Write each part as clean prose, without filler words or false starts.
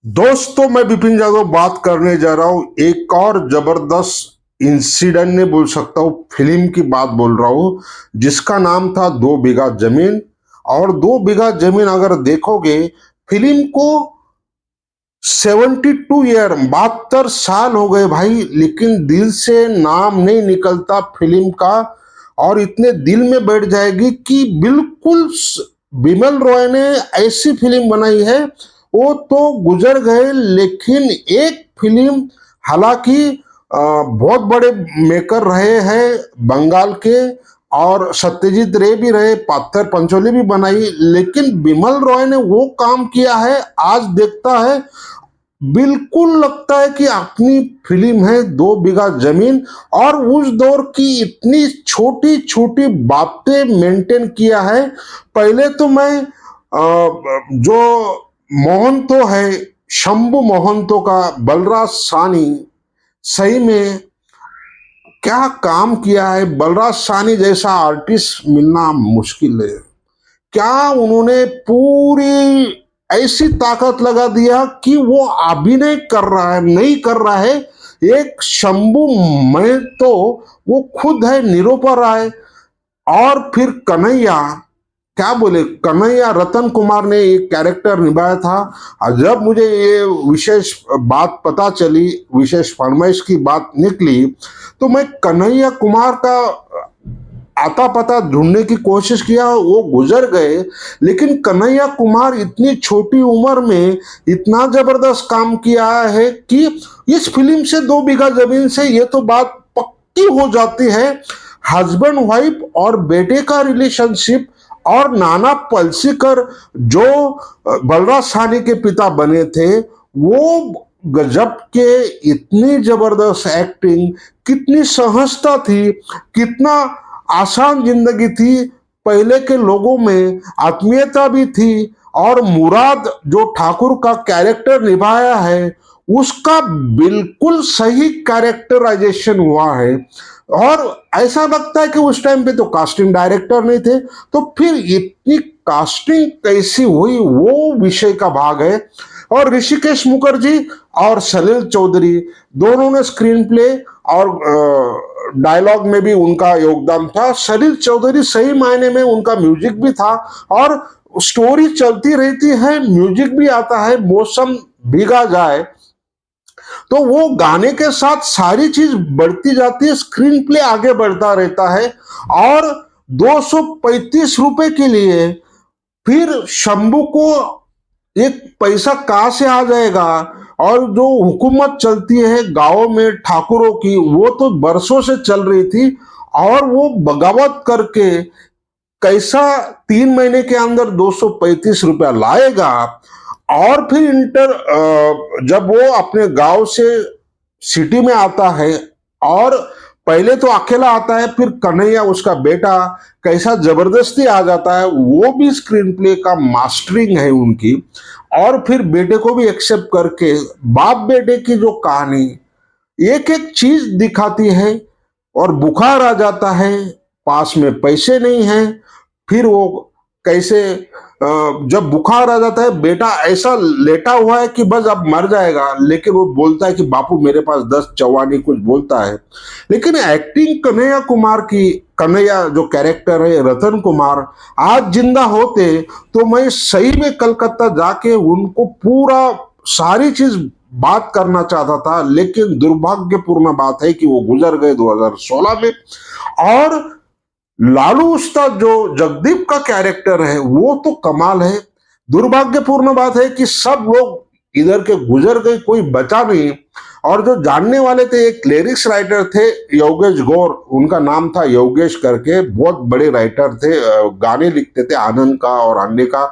दोस्तों, मैं विपिन यादव बात करने जा रहा हूँ। एक और जबरदस्त इंसिडेंट नहीं बोल सकता हूँ, फिल्म की बात बोल रहा हूँ, जिसका नाम था 2 बीघा जमीन। और 2 बीघा जमीन अगर देखोगे फिल्म को, 72 ईयर 72 साल हो गए भाई, लेकिन दिल से नाम नहीं निकलता फिल्म का। और इतने दिल में बैठ जाएगी कि बिल्कुल बिमल रॉय ने ऐसी फिल्म बनाई है। वो तो गुजर गए, लेकिन एक फिल्म, हालांकि बहुत बड़े मेकर रहे हैं बंगाल के, और सत्यजीत रे भी रहे, पाथर पंचोली भी बनाई, लेकिन बिमल रॉय ने वो काम किया है, आज देखता है बिल्कुल लगता है कि अपनी फिल्म है 2 बीघा जमीन। और उस दौर की इतनी छोटी छोटी बातें मेंटेन किया है। पहले तो मैं जो मोहंतो है, शंभू मोहंतो का बलराज सानी, सही में क्या काम किया है। बलराज सानी जैसा आर्टिस्ट मिलना मुश्किल है। क्या उन्होंने पूरी ऐसी ताकत लगा दिया कि वो अभिनय कर रहा है, नहीं कर रहा है। एक शंभू में तो वो खुद है निरूपा राय, और फिर कन्हैया, क्या बोले, कन्हैया रतन कुमार ने एक कैरेक्टर निभाया था। और जब मुझे ये विशेष बात पता चली, विशेष फरमाइश की बात निकली, तो मैं कन्हैया कुमार का आता पता ढूंढने की कोशिश किया। वो गुजर गए, लेकिन कन्हैया कुमार इतनी छोटी उम्र में इतना जबरदस्त काम किया है कि इस फिल्म से 2 बीघा जमीन से ये तो बात पक्की हो जाती है, हस्बैंड वाइफ और बेटे का रिलेशनशिप। और नाना पलसीकर जो बलराज साहनी के पिता बने थे, वो गजब के, इतनी जबरदस्त एक्टिंग, कितनी सहजता थी, कितना आसान जिंदगी थी। पहले के लोगों में आत्मीयता भी थी। और मुराद जो ठाकुर का कैरेक्टर निभाया है, उसका बिल्कुल सही कैरेक्टराइजेशन हुआ है। और ऐसा लगता है कि उस टाइम पे तो कास्टिंग डायरेक्टर नहीं थे, तो फिर इतनी कास्टिंग कैसी हुई, वो विषय का भाग है। और ऋषिकेश मुखर्जी और सलील चौधरी दोनों ने स्क्रीन प्ले और डायलॉग में भी उनका योगदान था। सलील चौधरी सही मायने में उनका म्यूजिक भी था, और स्टोरी चलती रहती है, म्यूजिक भी आता है, मौसम भीगा जाए तो वो गाने के साथ सारी चीज बढ़ती जाती है, स्क्रीन प्ले आगे बढ़ता रहता है। और 235 रुपए के लिए फिर शंभू को एक पैसा कहां से आ जाएगा। और जो हुकूमत चलती है गांव में ठाकुरों की, वो तो बरसों से चल रही थी, और वो बगावत करके कैसा 3 महीने के अंदर 235 रुपया लाएगा। और फिर जब वो अपने गांव से सिटी में आता है, और पहले तो अकेला आता है, फिर कन्हैया उसका बेटा कैसा जबरदस्ती आ जाता है, वो भी स्क्रीन प्ले का मास्टरिंग है उनकी। और फिर बेटे को भी एक्सेप्ट करके बाप बेटे की जो कहानी एक एक चीज दिखाती है। और बुखार आ जाता है, पास में पैसे नहीं है, फिर वो कैसे, जब बुखार आ जाता है, बेटा ऐसा लेटा हुआ है कि बस अब मर जाएगा, लेकिन वो बोलता है कि बापू मेरे पास 10 चौवानी कुछ बोलता है। लेकिन एक्टिंग कन्हैया कुमार की, कन्हैया जो कैरेक्टर है रतन कुमार, आज जिंदा होते तो मैं सही में कलकत्ता जाके उनको पूरा सारी चीज बात करना चाहता था। लेकिन दुर्भाग्यपूर्ण बात है कि वो गुजर गए 2016 में। और लालू उस्ताद जो जगदीप का कैरेक्टर है, वो तो कमाल है। दुर्भाग्यपूर्ण बात है कि सब लोग इधर के गुजर गए, कोई बचा नहीं। और जो जानने वाले थे, एक लिरिक्स राइटर थे योगेश गौर, उनका नाम था योगेश करके, बहुत बड़े राइटर थे, गाने लिखते थे आनंद का और अन्य का।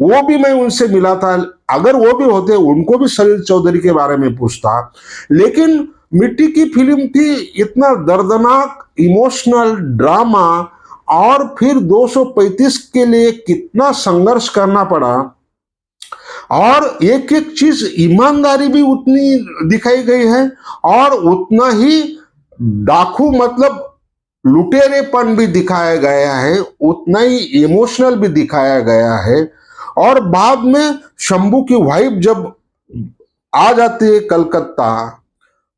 वो भी मैं उनसे मिला था, अगर वो भी होते उनको भी सलील चौधरी के बारे में पूछता। लेकिन मिट्टी की फिल्म थी, इतना दर्दनाक इमोशनल ड्रामा, और फिर 235 के लिए कितना संघर्ष करना पड़ा। और एक एक चीज ईमानदारी भी उतनी दिखाई गई है, और उतना ही डाकू मतलब लुटेरेपन भी दिखाया गया है, उतना ही इमोशनल भी दिखाया गया है। और बाद में शंभू की वाइफ जब आ जाती है कलकत्ता,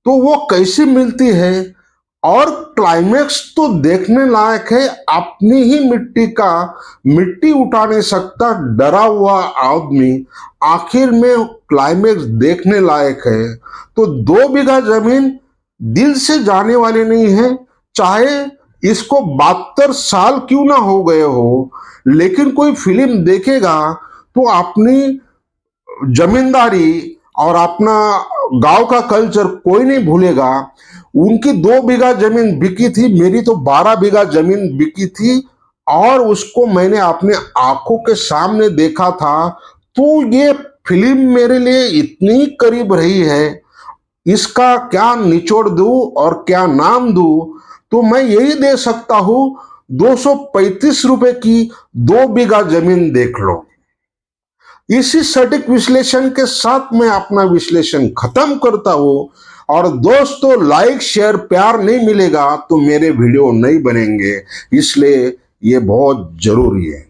तो वो कैसी मिलती है। और क्लाइमेक्स तो देखने लायक है। अपनी ही मिट्टी का मिट्टी उठा नहीं सकता डरा हुआ आदमी, आखिर में क्लाइमेक्स देखने लायक है। तो 2 बीघा जमीन दिल से जाने वाली नहीं है, चाहे इसको 72 साल क्यों ना हो गए हो, लेकिन कोई फिल्म देखेगा तो अपनी जमींदारी और अपना गांव का कल्चर कोई नहीं भूलेगा। उनकी 2 बीघा जमीन बिकी थी, मेरी तो 12 बीघा जमीन बिकी थी, और उसको मैंने अपने आंखों के सामने देखा था। तो ये फिल्म मेरे लिए इतनी करीब रही है, इसका क्या निचोड़ दूं और क्या नाम दूं, तो मैं यही दे सकता हूं, 235 रुपए की 2 बीघा जमीन देख लो। इसी सटीक विश्लेषण के साथ मैं अपना विश्लेषण खत्म करता हूं। और दोस्तों, लाइक शेयर प्यार नहीं मिलेगा तो मेरे वीडियो नहीं बनेंगे, इसलिए ये बहुत जरूरी है।